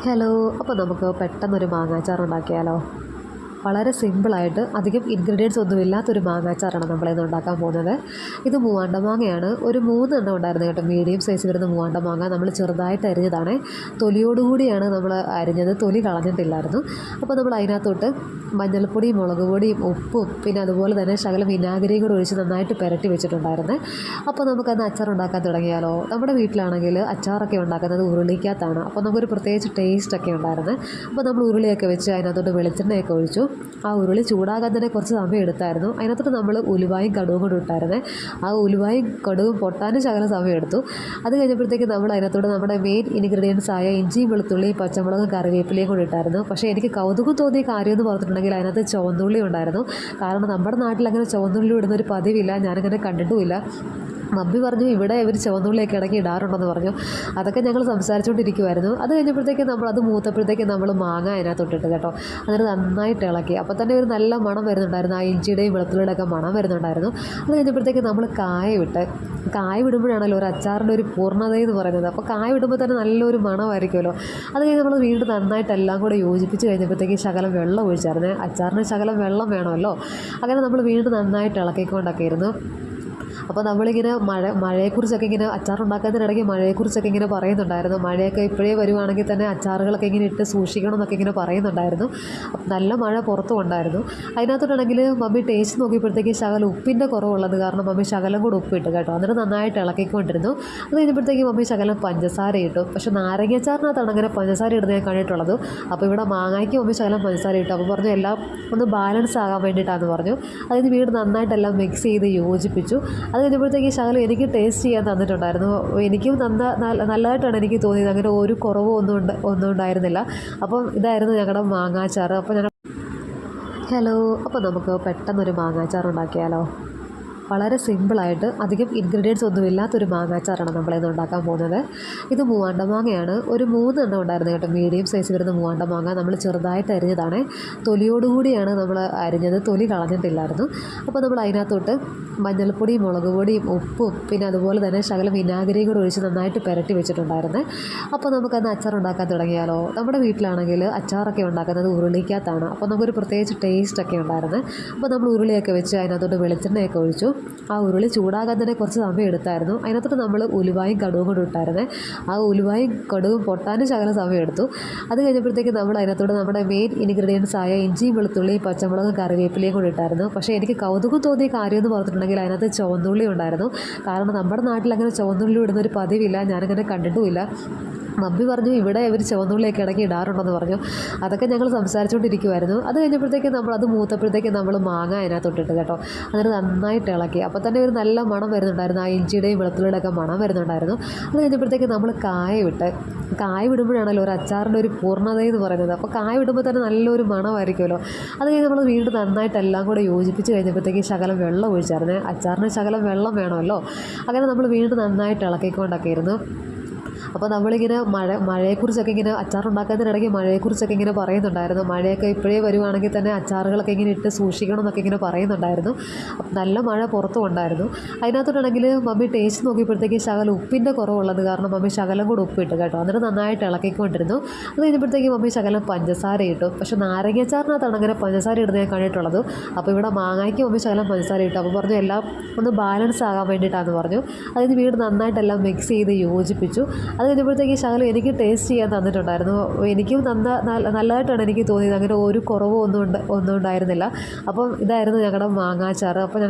Hello, അപ്പോൾ നമുക്ക് പെട്ടെന്നൊരു മാങ്ങാച്ചാർ ഉണ്ടാക്കിയാലോ? വളരെ സിമ്പിളായിട്ട് അധികം ഇൻഗ്രീഡിയൻസ് ഒന്നും ഇല്ലാത്തൊരു മാങ്ങാച്ചാറാണ് നമ്മളിന്ന് ഉണ്ടാക്കാൻ പോകുന്നത്. ഇത് മൂവാണ്ട മാങ്ങയാണ്. ഒരു 3 എണ്ണം ഉണ്ടായിരുന്നു കേട്ടോ. മീഡിയം സൈസ് വരുന്ന മൂവാണ്ട മാങ്ങ നമ്മൾ ചെറുതായിട്ട് അരിഞ്ഞതാണ്. തൊലിയോടുകൂടിയാണ് നമ്മൾ അരിഞ്ഞത്, തൊലി കളഞ്ഞിട്ടില്ലായിരുന്നു. അപ്പോൾ നമ്മൾ അതിനകത്തോട്ട് മഞ്ഞൾപ്പൊടിയും മുളക് പൊടിയും ഉപ്പും പിന്നെ അതുപോലെ തന്നെ ശകലം വിനാഗിരിയും കൂടെ ഒഴിച്ച് നന്നായിട്ട് പുരട്ടി വെച്ചിട്ടുണ്ടായിരുന്നു. അപ്പോൾ നമുക്കന്ന് അച്ചാർ ഉണ്ടാക്കാൻ തുടങ്ങിയാലോ? നമ്മുടെ വീട്ടിലാണെങ്കിൽ അച്ചാറൊക്കെ ഉണ്ടാക്കുന്നത് ഉരുളിക്കകത്താണ്. അപ്പോൾ നമുക്കൊരു പ്രത്യേകിച്ച് ടേസ്റ്റൊക്കെ ഉണ്ടായിരുന്നു. അപ്പോൾ നമ്മൾ ഉരുളിയൊക്കെ വെച്ച് അതിനകത്തോട്ട് വെളിച്ചെണ്ണയൊക്കെ ഒഴിച്ചു. ആ ഉരുളി ചൂടാകാൻ തന്നെ കുറച്ച് സമയം എടുത്തായിരുന്നു. അതിനകത്തോട്ട് നമ്മൾ ഉലുവായും കടുകും കൂടി ഇട്ടായിരുന്നേ. ആ ഉലുവായും കടുകും പൊട്ടാനും ശകലം സമയം എടുത്തു. അത് കഴിഞ്ഞപ്പോഴത്തേക്ക് നമ്മൾ അതിനകത്തോട്ട് നമ്മുടെ മെയിൻ ഇൻഗ്രീഡിയൻസ് ആയ ഇഞ്ചിയും വെളുത്തുള്ളിയും പച്ചമുളകും കറിവേപ്പിലയും കൂടി ഇട്ടായിരുന്നു. പക്ഷേ എനിക്ക് കൗതുകം തോന്നിയ കാര്യം എന്ന് പറഞ്ഞിട്ടുണ്ടെങ്കിൽ അതിനകത്ത് ചുവന്നുള്ളി ഉണ്ടായിരുന്നു. കാരണം നമ്മുടെ നാട്ടിൽ അങ്ങനെ ചുവന്നുള്ളി ഇടുന്നൊരു പതിവില്ല, ഞാനങ്ങനെ കണ്ടിട്ടുമില്ല. മമ്മി പറഞ്ഞു ഇവിടെ ഇവർ ചുവന്നുള്ളിയൊക്കെ ഇടയ്ക്ക് ഇടാറുണ്ടെന്ന് പറഞ്ഞു. അതൊക്കെ ഞങ്ങൾ സംസാരിച്ചുകൊണ്ടിരിക്കുമായിരുന്നു. അത് കഴിഞ്ഞപ്പോഴത്തേക്ക് അത് മൂത്തപ്പോഴത്തേക്ക് നമ്മൾ മാങ്ങ അതിനകത്തോട്ടിട്ട് കേട്ടോ. എന്നിട്ട് നന്നായിട്ട് ഇളക്കി. അപ്പോൾ തന്നെ ഒരു നല്ല മണം വരുന്നുണ്ടായിരുന്നു. ആ ഇഞ്ചിയുടെയും വെളുത്തുള്ളിയുടെ ഒക്കെ മണം വരുന്നുണ്ടായിരുന്നു. അത് കഴിഞ്ഞപ്പോഴത്തേക്ക് നമ്മൾ കായ വിടുമ്പോഴാണല്ലോ ഒരു അച്ചാറിൻ്റെ ഒരു പൂർണ്ണതയെന്ന് പറയുന്നത്. അപ്പോൾ കായ വിടുമ്പോൾ തന്നെ നല്ലൊരു മണമായിരിക്കുമല്ലോ. അത് കഴിഞ്ഞ് നമ്മൾ വീണ്ടും നന്നായിട്ട് എല്ലാം കൂടെ യോജിപ്പിച്ച് കഴിഞ്ഞപ്പോഴത്തേക്ക് ശകലം വെള്ളം ഒഴിച്ചായിരുന്നു. അച്ചാറിന് ശകലം വെള്ളം വേണമല്ലോ. അങ്ങനെ നമ്മൾ വീണ്ടും നന്നായിട്ട് ഇളക്കിക്കൊണ്ടൊക്കെ ഇരുന്നു. അപ്പോൾ നമ്മളിങ്ങനെ മഴയെക്കുറിച്ചൊക്കെ ഇങ്ങനെ അച്ചാറുണ്ടാക്കുന്നതിനിടയ്ക്ക് മഴയെക്കുറിച്ചൊക്കെ ഇങ്ങനെ പറയുന്നുണ്ടായിരുന്നു. മഴയൊക്കെ ഇപ്പോഴേ വരുവാണെങ്കിൽ തന്നെ അച്ചാറുകളൊക്കെ ഇങ്ങനെ ഇട്ട് സൂക്ഷിക്കണം എന്നൊക്കെ ഇങ്ങനെ പറയുന്നുണ്ടായിരുന്നു. നല്ല മഴ പുറത്തും ഉണ്ടായിരുന്നു. അതിനകത്തോട്ടാണെങ്കിൽ മമ്മി ടേസ്റ്റ് നോക്കിയപ്പോഴത്തേക്ക് ശകലം ഉപ്പിൻ്റെ കുറവുള്ളത് കാരണം മമ്മി ശകലം കൂടെ ഉപ്പിട്ട് കേട്ടോ. എന്നിട്ട് നന്നായിട്ട് ഇളക്കിക്കൊണ്ടിരുന്നു. അത് കഴിഞ്ഞപ്പോഴത്തേക്ക് മമ്മി ശകലം പഞ്ചസാര ഇട്ടു. പക്ഷേ നാരങ്ങാച്ചാറിനകത്താണ് അങ്ങനെ പഞ്ചസാര ഇടുന്നത് ഞാൻ കണ്ടിട്ടുള്ളത്. അപ്പോൾ ഇവിടെ മാങ്ങയ്ക്ക് മമ്മി ശകലം പഞ്ചസാര ഇട്ടു. അപ്പോൾ പറഞ്ഞു എല്ലാം ഒന്ന് ബാലൻസ് ആകാൻ വേണ്ടിയിട്ടാണെന്ന് പറഞ്ഞു. അതിന് വീണ്ടും നന്നായിട്ടെല്ലാം മിക്സ് ചെയ്ത് യോജിപ്പിച്ചു. അത് കഴിഞ്ഞപ്പോഴത്തേക്ക് ശകലം എനിക്ക് ടേസ്റ്റ് ചെയ്യാൻ തന്നിട്ടുണ്ടായിരുന്നു. എനിക്കും നല്ലതായിട്ടാണ് എനിക്ക് തോന്നിയത്. അങ്ങനെ ഒരു കുറവും ഒന്നും ഉണ്ടായിരുന്നില്ല. അപ്പം ഇതായിരുന്നു ഞങ്ങളുടെ മാങ്ങാച്ചാറ്. ഹലോ, അപ്പോൾ നമുക്ക് പെട്ടെന്നൊരു മാങ്ങാച്ചാർ ഉണ്ടാക്കിയാലോ? വളരെ സിമ്പിളായിട്ട് അധികം ഇൻഗ്രീഡിയൻസ് ഒന്നും ഇല്ലാത്തൊരു മാങ്ങാച്ചാറാണ് നമ്മളിന്ന് ഉണ്ടാക്കാൻ പോകുന്നത്. ഇത് മൂവാണ്ട മാങ്ങയാണ്. ഒരു 3 എണ്ണം ഉണ്ടായിരുന്നു കേട്ടോ. മീഡിയം സൈസ് വരുന്ന മൂവാണ്ട മാങ്ങ നമ്മൾ ചെറുതായിട്ട് അരിഞ്ഞതാണ്. തൊലിയോടുകൂടിയാണ് നമ്മൾ അരിഞ്ഞത്, തൊലി കളഞ്ഞിട്ടില്ലായിരുന്നു. അപ്പോൾ നമ്മൾ അതിനകത്തോട്ട് മഞ്ഞൾപ്പൊടിയും മുളക് പൊടിയും ഉപ്പും പിന്നെ അതുപോലെ തന്നെ ശകലം വിനാഗിരിയും കൂടെ ഒഴിച്ച് നന്നായിട്ട് പുരട്ടി വെച്ചിട്ടുണ്ടായിരുന്നു. അപ്പോൾ നമുക്കന്ന് അച്ചാർ ഉണ്ടാക്കാൻ തുടങ്ങിയാലോ? നമ്മുടെ വീട്ടിലാണെങ്കിൽ അച്ചാറൊക്കെ ഉണ്ടാക്കുന്നത് ഉരുളിക്കകത്താണ്. അപ്പോൾ നമുക്കൊരു പ്രത്യേകിച്ച് ടേസ്റ്റൊക്കെ ഉണ്ടായിരുന്നു. അപ്പോൾ നമ്മൾ ഉരുളിയൊക്കെ വെച്ച് അതിനകത്തോട്ട് വെളിച്ചെണ്ണയൊക്കെ ഒഴിച്ചു. ആ ഉരുളി ചൂടാകാൻ തന്നെ കുറച്ച് സമയം എടുത്തായിരുന്നു. അതിനകത്തോട്ട് നമ്മൾ ഉലുവായും കടുകും കൂടി ഇട്ടായിരുന്നേ. ആ ഉലുവായും കടുകും പൊട്ടാനും ശകലം സമയം എടുത്തു. അത് കഴിഞ്ഞപ്പോഴത്തേക്ക് നമ്മൾ അതിനകത്തോട്ട് നമ്മുടെ മെയിൻ ഇൻഗ്രീഡിയൻസ് ആയ ഇഞ്ചിയും വെളുത്തുള്ളിയും പച്ചമുളകും കറിവേപ്പിലയും കൂടി ഇട്ടായിരുന്നു. പക്ഷേ എനിക്ക് കൗതുകം തോന്നിയ കാര്യം എന്ന് പറഞ്ഞിട്ടുണ്ടെങ്കിൽ അതിനകത്ത് ചുവന്നുള്ളി ഉണ്ടായിരുന്നു. കാരണം നമ്മുടെ നാട്ടിൽ അങ്ങനെ ചുവന്നുള്ളി ഇടുന്നൊരു പതിവില്ല, ഞാനങ്ങനെ കണ്ടിട്ടുമില്ല. മമ്മി പറഞ്ഞു ഇവിടെ ഇവർ ചുവന്നുള്ളിയൊക്കെ ഇടയ്ക്ക് ഇടാറുണ്ടെന്ന് പറഞ്ഞു. അതൊക്കെ ഞങ്ങൾ സംസാരിച്ചുകൊണ്ടിരിക്കുമായിരുന്നു. അത് കഴിഞ്ഞപ്പോഴത്തേക്ക് അത് മൂത്തപ്പോഴത്തേക്ക് നമ്മൾ മാങ്ങ അതിനകത്തോട്ടിട്ട് കേട്ടോ. എന്നിട്ട് നന്നായിട്ട് ഇളക്കി. അപ്പോൾ തന്നെ ഒരു നല്ല മണം വരുന്നുണ്ടായിരുന്നു. ആ ഇഞ്ചിയുടെയും വെളുത്തുള്ളിയുടെ ഒക്കെ മണം വരുന്നുണ്ടായിരുന്നു. അത് കഴിഞ്ഞപ്പോഴത്തേക്ക് നമ്മൾ കായ വിടുമ്പോഴാണല്ലോ ഒരു അച്ചാറിൻ്റെ ഒരു പൂർണ്ണതയെന്ന് പറയുന്നത്. അപ്പോൾ കായ വിടുമ്പോൾ തന്നെ നല്ലൊരു മണമായിരിക്കുമല്ലോ. അത് കഴിഞ്ഞ് നമ്മൾ വീണ്ടും നന്നായിട്ട് എല്ലാം കൂടെ യോജിപ്പിച്ച് കഴിഞ്ഞപ്പോഴത്തേക്ക് ശകലം വെള്ളം ഒഴിച്ചായിരുന്നു. അച്ചാറിന് ശകലം വെള്ളം വേണമല്ലോ. അങ്ങനെ നമ്മൾ വീണ്ടും നന്നായിട്ട് ഇളക്കിക്കൊണ്ടൊക്കെ ഇരുന്നു. അപ്പോൾ നമ്മളിങ്ങനെ മഴയെക്കുറിച്ചൊക്കെ ഇങ്ങനെ അച്ചാറുണ്ടാക്കുന്നതിനിടയ്ക്ക് മഴയെക്കുറിച്ചൊക്കെ ഇങ്ങനെ പറയുന്നുണ്ടായിരുന്നു. മഴയൊക്കെ ഇപ്പോഴേ വരുവാണെങ്കിൽ തന്നെ അച്ചാറുകളൊക്കെ ഇങ്ങനെ ഇട്ട് സൂക്ഷിക്കണം എന്നൊക്കെ ഇങ്ങനെ പറയുന്നുണ്ടായിരുന്നു. നല്ല മഴ പുറത്തും ഉണ്ടായിരുന്നു. അതിനകത്തോട്ടാണെങ്കിൽ മമ്മി ടേസ്റ്റ് നോക്കിയപ്പോഴത്തേക്ക് ശകലം ഉപ്പിൻ്റെ കുറവുള്ളത് കാരണം മമ്മി ശകലം കൂടെ ഉപ്പിട്ട് കേട്ടോ. എന്നിട്ട് നന്നായിട്ട് ഇളക്കിക്കൊണ്ടിരുന്നു. അത് കഴിഞ്ഞപ്പോഴത്തേക്ക് മമ്മി ശകലം പഞ്ചസാര ഇട്ടു. പക്ഷേ നാരങ്ങാച്ചാറിനകത്താണ് അങ്ങനെ പഞ്ചസാര ഇടുന്നത് ഞാൻ കണ്ടിട്ടുള്ളത്. അപ്പോൾ ഇവിടെ മാങ്ങയ്ക്ക് മമ്മി ശകലം പഞ്ചസാര ഇട്ടു. അപ്പോൾ പറഞ്ഞു എല്ലാം ഒന്ന് ബാലൻസ് ആകാൻ വേണ്ടിയിട്ടാണെന്ന് പറഞ്ഞു. അതിന് വീണ്ടും നന്നായിട്ടെല്ലാം മിക്സ് ചെയ്ത് യോജിപ്പിച്ചു. അത് കഴിഞ്ഞപ്പോഴത്തേക്ക് ശകലം എനിക്ക് ടേസ്റ്റ് ചെയ്യാൻ തന്നിട്ടുണ്ടായിരുന്നു. എനിക്കും നല്ലതായിട്ടാണ് എനിക്ക് തോന്നിയത്. അങ്ങനെ ഒരു കുറവും ഒന്നും ഉണ്ടായിരുന്നില്ല. അപ്പം ഇതായിരുന്നു ഞങ്ങളുടെ മാങ്ങാച്ചാറ്. അപ്പോൾ